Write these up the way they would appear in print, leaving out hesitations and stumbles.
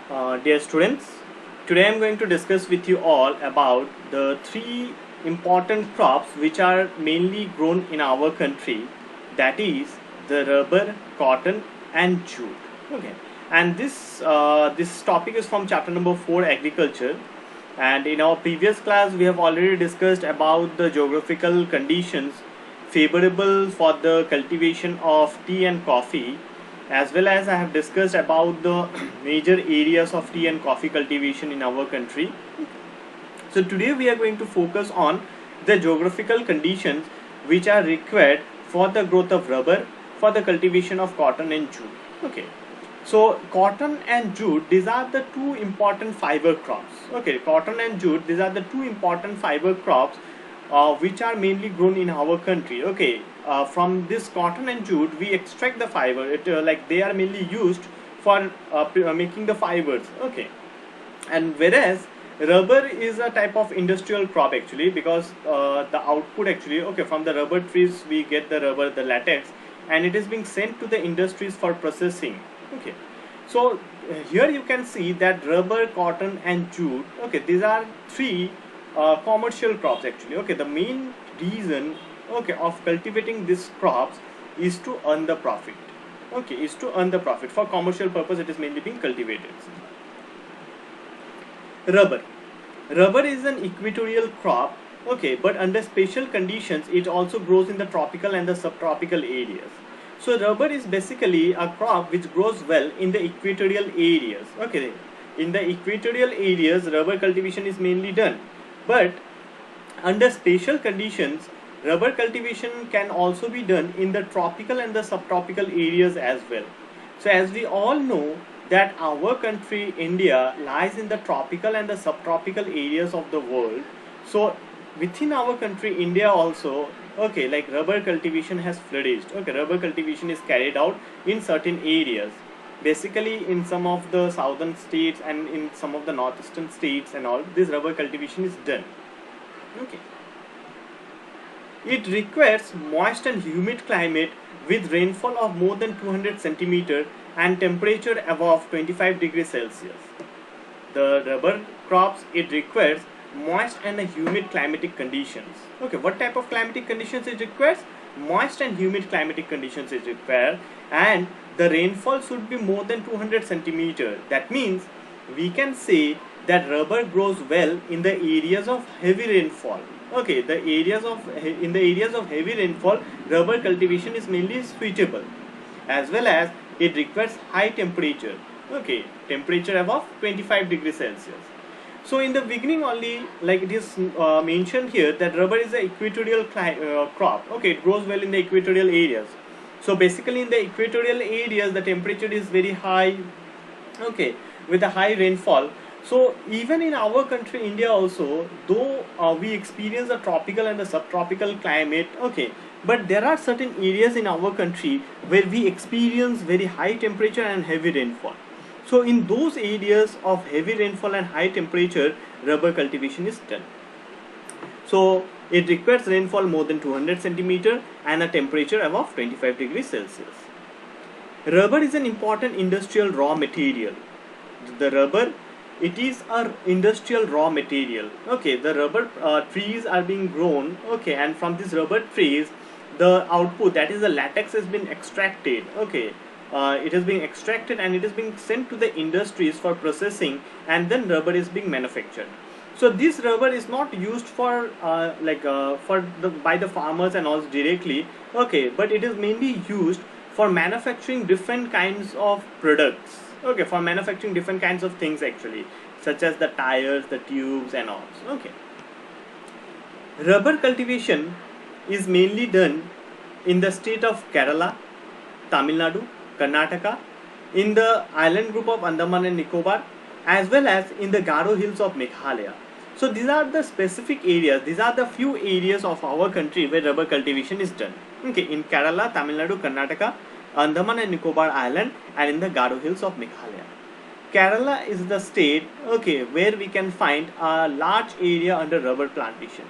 Dear students, today I am going to discuss with you all about the three important crops which are mainly grown in our country, that is the rubber, cotton and jute. Okay, and this topic is from chapter number 4, agriculture. And in our previous class we have already discussed about the geographical conditions favorable for the cultivation of tea and coffee, as well as I have discussed about the major areas of tea and coffee cultivation in our country. So today we are going to focus on the geographical conditions which are required for the growth of rubber, for the cultivation of cotton and jute. Okay, so cotton and jute, these are the two important fiber crops. Okay, cotton and jute, these are the two important fiber crops which are mainly grown in our country. Okay, from this cotton and jute we extract the fiber. Like they are mainly used for making the fibers. Okay, and whereas rubber is a type of industrial crop actually, because the output actually, okay, from the rubber trees we get the rubber, the latex, and it is being sent to the industries for processing. Okay, so here you can see that rubber, cotton and jute, okay, these are three commercial crops actually. Okay, the main reason, okay, of cultivating these crops is to earn the profit. Okay, is to earn the profit. For commercial purpose it is mainly being cultivated. Rubber. Rubber is an equatorial crop, okay, but under special conditions it also grows in the tropical and the subtropical areas. So rubber is basically a crop which grows well in the equatorial areas. Okay, in the equatorial areas rubber cultivation is mainly done, but under special conditions rubber cultivation can also be done in the tropical and the subtropical areas as well. So as we all know that our country India lies in the tropical and the subtropical areas of the world. So within our country India also, okay, like rubber cultivation has flourished. Okay, rubber cultivation is carried out in certain areas, basically in some of the southern states and in some of the northeastern states and all, this rubber cultivation is done. Okay, it requires moist and humid climate with rainfall of more than 200 centimeter and temperature above 25 degrees Celsius. The rubber crops, it requires moist and humid climatic conditions. Okay, what type of climatic conditions it requires? Moist and humid climatic conditions is required, and the rainfall should be more than 200 centimeter. That means we can say that rubber grows well in the areas of heavy rainfall. Okay, in the areas of heavy rainfall rubber cultivation is mainly suitable, as well as it requires high temperature. Okay, temperature above 25 degrees Celsius. So in the beginning only, like it is mentioned here that rubber is an equatorial crop. Okay, it grows well in the equatorial areas. So basically in the equatorial areas the temperature is very high, okay, with a high rainfall. So even in our country India also, though we experience a tropical and a subtropical climate, okay, but there are certain areas in our country where we experience very high temperature and heavy rainfall. So in those areas of heavy rainfall and high temperature rubber cultivation is done. So it requires rainfall more than 200 centimeter and a temperature above 25 degrees Celsius. Rubber is an important industrial raw material. The rubber, it is a industrial raw material. Okay, the rubber trees are being grown, okay, and from these rubber trees the output, that is the latex, has been extracted. Okay, it is being extracted and it is being sent to the industries for processing, and then rubber is being manufactured. So this rubber is not used for by the farmers and all directly, okay, but it is mainly used for manufacturing different kinds of products. Okay, for manufacturing different kinds of things actually, such as the tires, the tubes and all. Okay, rubber cultivation is mainly done in the state of Kerala, Tamil Nadu, Karnataka, in the island group of Andaman and Nicobar, as well as in the Garo hills of Meghalaya. So these are the specific areas, these are the few areas of our country where rubber cultivation is done. Okay, in Kerala, Tamil Nadu, Karnataka, Andaman and Nicobar Island, and in the Garo hills of Meghalaya. Kerala is the state, okay, where we can find a large area under rubber plantation.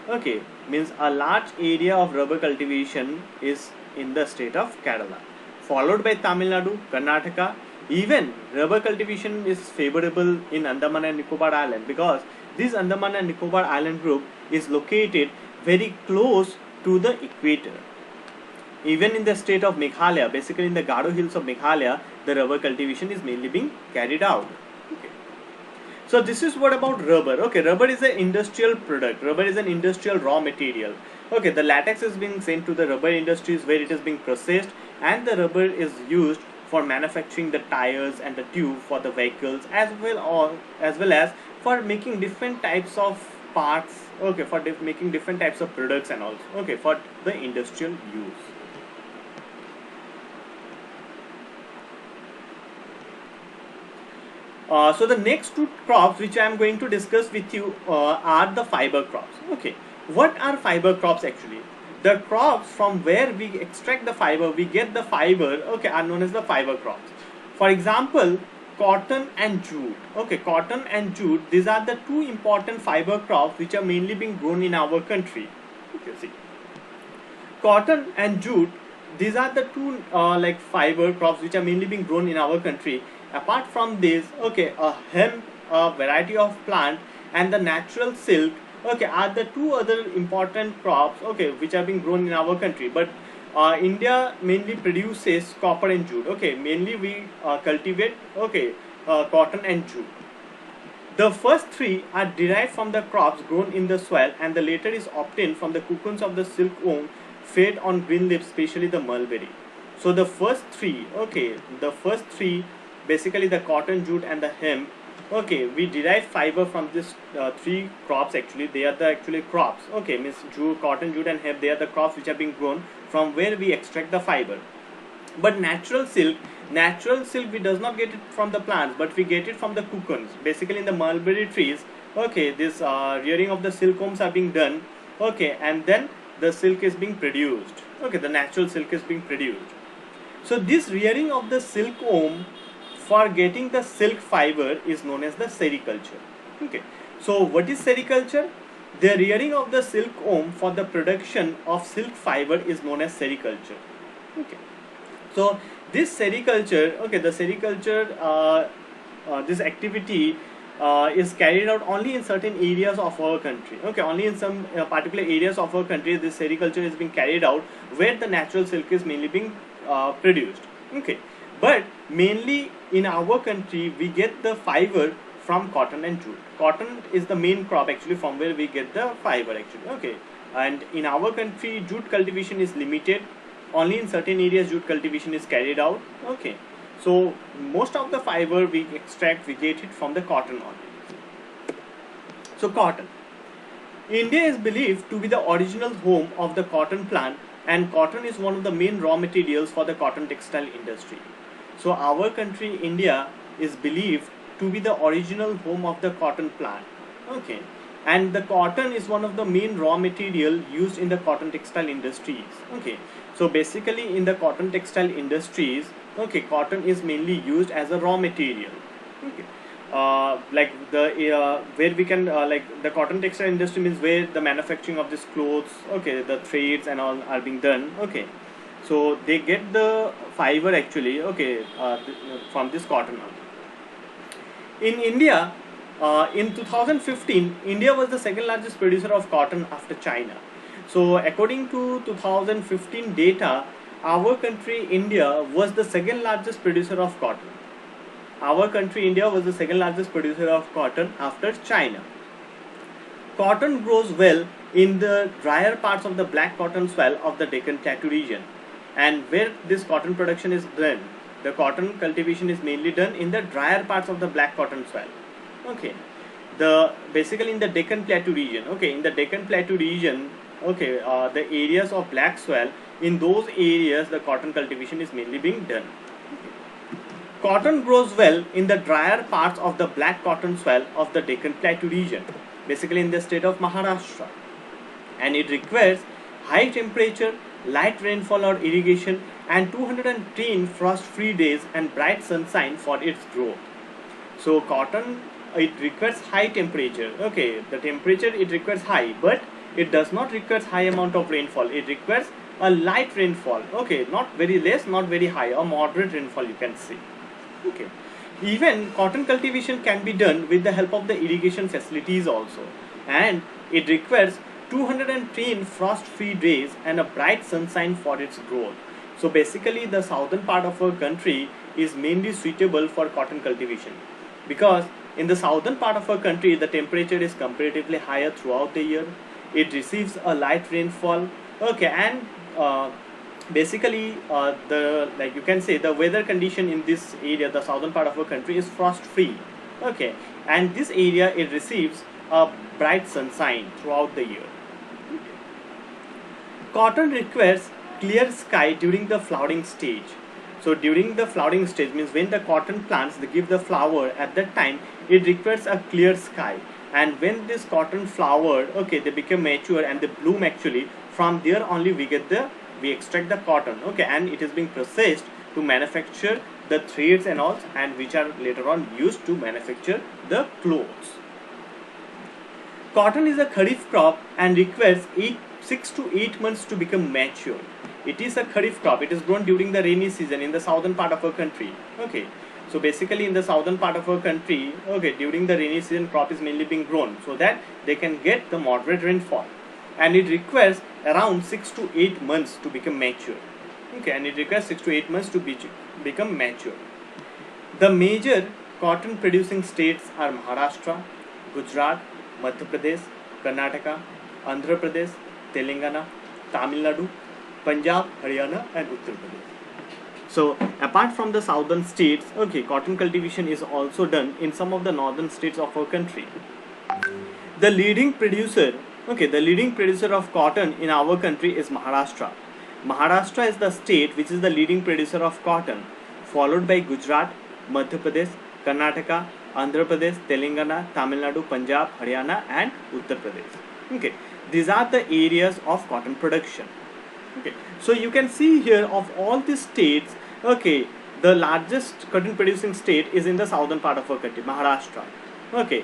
Okay, means a large area of rubber cultivation is in the state of Kerala, followed by Tamil Nadu, Karnataka, Even rubber cultivation is favorable in Andaman and Nicobar Island because this Andaman and Nicobar Island group is located very close to the equator. Even in the state of Meghalaya, basically in the Garo Hills of Meghalaya, the rubber cultivation is mainly being carried out. Okay. So this is what about rubber. Okay, rubber is an industrial product. Rubber is an industrial raw material. Okay, the latex is being sent to the rubber industries where it is being processed, and the rubber is used for manufacturing the tires and the tube for the vehicles, as well as for making different types of parts. Okay, for making different types of products and also okay for the industrial use. So the next two crops which I am going to discuss with you are the fiber crops. Okay, what are fiber crops actually? The crops from where we extract the fiber, we get the fiber, okay, are known as the fiber crops. For example, cotton and jute. Okay, cotton and jute, these are the two important fiber crops which are mainly being grown in our country. Okay, see, cotton and jute, these are the two like fiber crops which are mainly being grown in our country. Apart from this, okay, hemp, a variety of plant, and the natural silk, okay, are the two other important crops, okay, which are being grown in our country. But India mainly produces copper and jute. Okay, mainly we cultivate, okay, cotton and jute. The first three are derived from the crops grown in the soil, and the later is obtained from the cocoons of the silkworm fed on green leaves, especially the mulberry. So the first three, okay, the first three, basically the cotton, jute, and the hemp. Okay, we derive fiber from this three crops. Actually, they are the actually crops. Okay, means jute, cotton, jute, and hemp. They are the crops which are being grown from where we extract the fiber. But natural silk we does not get it from the plants, but we get it from the cocoons. Basically, in the mulberry trees. Okay, this rearing of the silkworms are being done. Okay, and then the silk is being produced. Okay, the natural silk is being produced. So this rearing of the silkworm for getting the silk fiber is known as the sericulture. Okay, so what is sericulture? The rearing of the silkworm for the production of silk fiber is known as sericulture. Okay, so this sericulture, okay, the sericulture, this activity is carried out only in certain areas of our country. Okay, only in some particular areas of our country this sericulture is being carried out where the natural silk is mainly being produced. Okay, but mainly in our country we get the fiber from cotton and jute. Cotton is the main crop actually from where we get the fiber actually. Okay, and in our country jute cultivation is limited. Only in certain areas jute cultivation is carried out. Okay, so most of the fiber we extract, we get it from the cotton only. So cotton, India is believed to be the original home of the cotton plant, and cotton is one of the main raw materials for the cotton textile industry. So our country India is believed to be the original home of the cotton plant. Okay, and the cotton is one of the main raw material used in the cotton textile industries. Okay, so basically in the cotton textile industries, okay, cotton is mainly used as a raw material. Okay, like the where we can like the cotton textile industry means where the manufacturing of these clothes, okay, the threads and all are being done. Okay, so they get the fiber actually, okay, from this cotton. In India, in 2015, India was the second largest producer of cotton after China. So according to 2015 data, our country India was the second largest producer of cotton. Our country India was the second largest producer of cotton after China. Cotton grows well in the drier parts of the black cotton soil of the Deccan Plateau region, and where this cotton production is done, the cotton cultivation is mainly done in the drier parts of the black cotton soil. Okay, the basically in the Deccan Plateau region. Okay, in the Deccan Plateau region, okay, the areas of black soil, in those areas the cotton cultivation is mainly being done. Cotton grows well in the drier parts of the black cotton soil of the Deccan Plateau region, basically in the state of Maharashtra, and it requires high temperature, light rainfall or irrigation, and 210 frost-free days and bright sunshine for its growth. So cotton, it requires high temperature. Okay, the temperature it requires high, but it does not require high amount of rainfall. It requires a light rainfall. Okay, not very less, not very high, a moderate rainfall you can see. Okay. Even cotton cultivation can be done with the help of the irrigation facilities also, and it requires 210 frost-free days and a bright sunshine for its growth. So basically, the southern part of our country is mainly suitable for cotton cultivation, because in the southern part of our country the temperature is comparatively higher throughout the year. It receives a light rainfall. Okay, and basically the, like you can say, the weather condition in this area, the southern part of our country, is frost free. Okay, and this area, it receives a bright sunshine throughout the year. Cotton requires clear sky during the flowering stage. So during the flowering stage means when the cotton plants, they give the flower, at that time it requires a clear sky. And when this cotton flowered, okay, they become mature and they bloom actually. From there only we extract the cotton, okay, and it is being processed to manufacture the threads and all, and which are later on used to manufacture the clothes. Cotton is a kharif crop and requires 6 to 8 months to become mature. It is a kharif crop. It is grown during the rainy season in the southern part of our country. Okay, so basically in the southern part of our country, okay, during the rainy season, crop is mainly being grown so that they can get the moderate rainfall, and it requires around 6 to 8 months to become mature. Okay, and it requires 6 to 8 months to become mature. The major cotton producing states are Maharashtra, Gujarat, Madhya Pradesh, Karnataka, Andhra Pradesh, Telangana, Tamil Nadu, Punjab, Haryana, and Uttar Pradesh. So apart from the southern states, okay, cotton cultivation is also done in some of the northern states of our country. The leading producer, okay, the leading producer of cotton in our country is Maharashtra. Maharashtra is the state which is the leading producer of cotton, followed by Gujarat, Madhya Pradesh, Karnataka, Andhra Pradesh, Telangana, Tamil Nadu, Punjab, Haryana, and Uttar Pradesh. Okay, these are the areas of cotton production. Okay, so you can see here, of all these states, okay, the largest cotton producing state is in the southern part of our country, Maharashtra. Okay,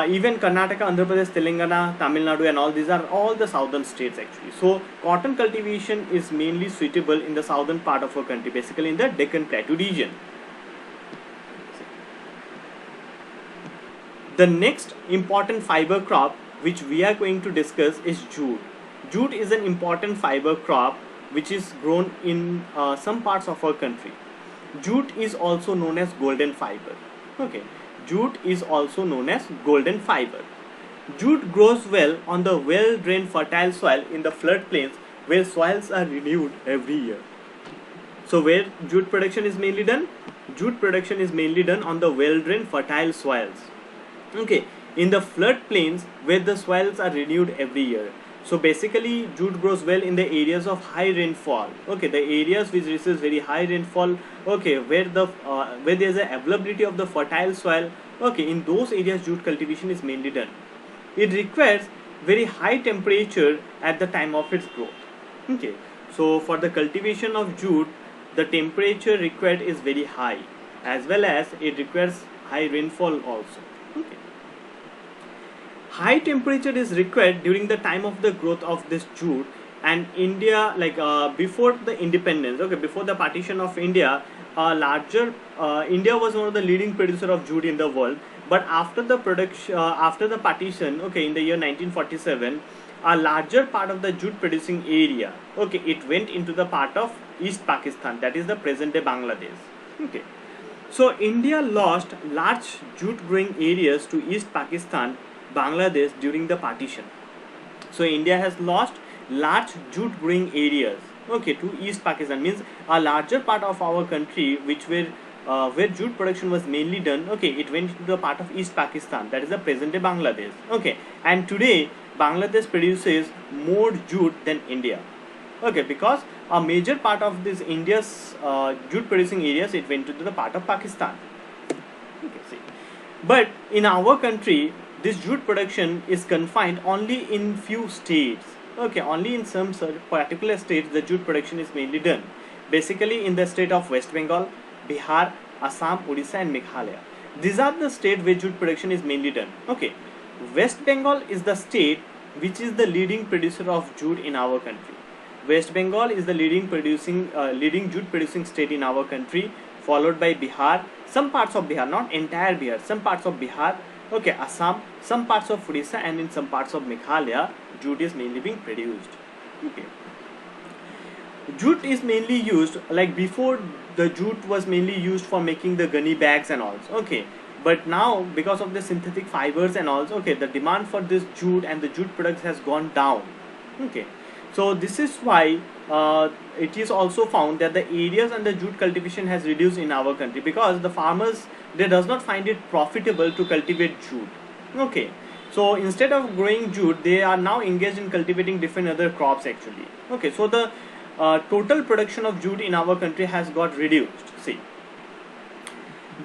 even Karnataka, Andhra Pradesh, Telangana, Tamil Nadu, and all these are all the southern states actually. So cotton cultivation is mainly suitable in the southern part of our country, basically in the Deccan Plateau region. The next important fiber crop which we are going to discuss is jute. Jute is an important fiber crop which is grown in some parts of our country. Jute is also known as golden fiber. Okay, jute is also known as golden fiber. Jute grows well on the well-drained fertile soil in the floodplains where soils are renewed every year. So where jute production is mainly done? Jute production is mainly done on the well-drained fertile soils. Okay, in the floodplains where the soils are renewed every year. So basically jute grows well in the areas of high rainfall. Okay, the areas which receives very high rainfall, okay, where there is a availability of the fertile soil, okay, in those areas jute cultivation is mainly done. It requires very high temperature at the time of its growth. Okay, so for the cultivation of jute, the temperature required is very high, as well as it requires high rainfall also. Okay. High temperature is required during the time of the growth of this jute, and India, like before the independence, okay, before the partition of India, India was one of the leading producer of jute in the world. But after the partition, okay, in the year 1947, a larger part of the jute producing area, okay, it went into the part of East Pakistan, that is the present day Bangladesh. Okay, so India lost large jute growing areas to East Pakistan, Bangladesh during the partition. So India has lost large jute growing areas, okay, to East Pakistan, means a larger part of our country which were where jute production was mainly done, okay, it went to the part of East Pakistan, that is the present day Bangladesh. Okay, and today Bangladesh produces more jute than India. Okay, because a major part of this India's jute producing areas, it went to the part of Pakistan. Okay, see, but in our country this jute production is confined only in few states. Okay, only in some particular states the jute production is mainly done. Basically in the state of West Bengal, Bihar, Assam, Odisha, and Meghalaya. These are the states where jute production is mainly done. Okay, West Bengal is the state which is the leading producer of jute in our country. West Bengal is the leading jute producing state in our country, followed by Bihar, some parts of Bihar, not entire Bihar, some parts of Bihar, okay, Assam, some parts of Odisha, and in some parts of Meghalaya, jute is mainly being produced. Okay. Jute is mainly used, like before the jute was mainly used for making the gunny bags and all, okay, but now because of the synthetic fibers and all, okay, the demand for this jute and the jute products has gone down. Okay, so this is why it is also found that the areas under jute cultivation has reduced in our country, because the farmers, they does not find it profitable to cultivate jute. Okay, so instead of growing jute, they are now engaged in cultivating different other crops actually. Okay, so the total production of jute in our country has got reduced. See,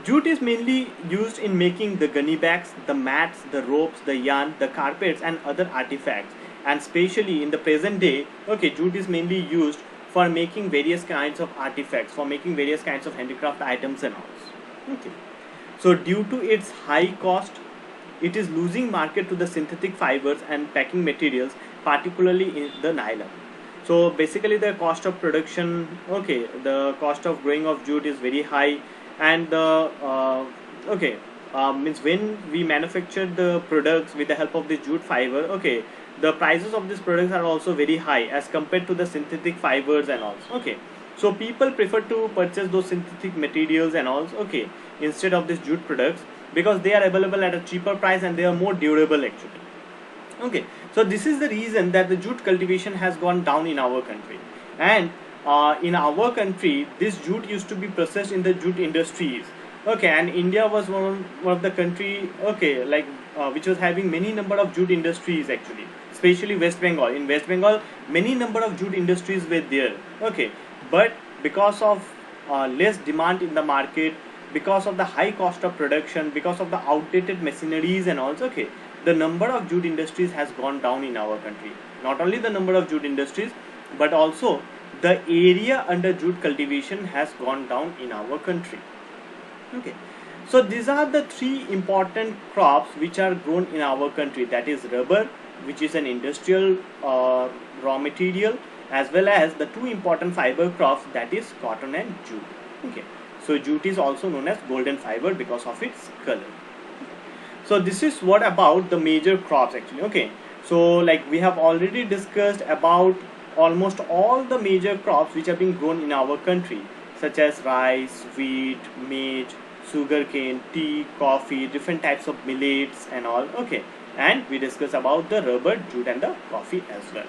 jute is mainly used in making the gunny bags, the mats, the ropes, the yarn, the carpets, and other artifacts. And especially in the present day, okay, jute is mainly used for making various kinds of artifacts, for making various kinds of handicraft items and all. Okay, so due to its high cost, it is losing market to the synthetic fibers and packing materials, particularly in the nylon. So basically the cost of production, okay, the cost of growing of jute is very high, and the means when we manufacture the products with the help of the jute fiber, okay, the prices of these products are also very high as compared to the synthetic fibers and all. Okay, so people prefer to purchase those synthetic materials and all, okay, instead of these jute products, because they are available at a cheaper price and they are more durable actually. Okay, so this is the reason that the jute cultivation has gone down in our country. And in our country, this jute used to be processed in the jute industries. Okay, and India was one of the country, okay, like which was having many number of jute industries actually, especially West Bengal. In West Bengal, many number of jute industries were there. Okay, but because of less demand in the market, because of the high cost of production, because of the outdated machineries and also, okay, the number of jute industries has gone down in our country. Not only the number of jute industries, but also the area under jute cultivation has gone down in our country. Okay, so these are the three important crops which are grown in our country, that is rubber, which is an industrial raw material, as well as the two important fiber crops, that is cotton and jute. Okay, so jute is also known as golden fiber because of its color. So this is what about the major crops actually. Okay, so like we have already discussed about almost all the major crops which are being grown in our country, such as rice, wheat, maize, sugarcane, tea, coffee, different types of millets and all. Okay, and we discuss about the rubber, jute and the coffee as well.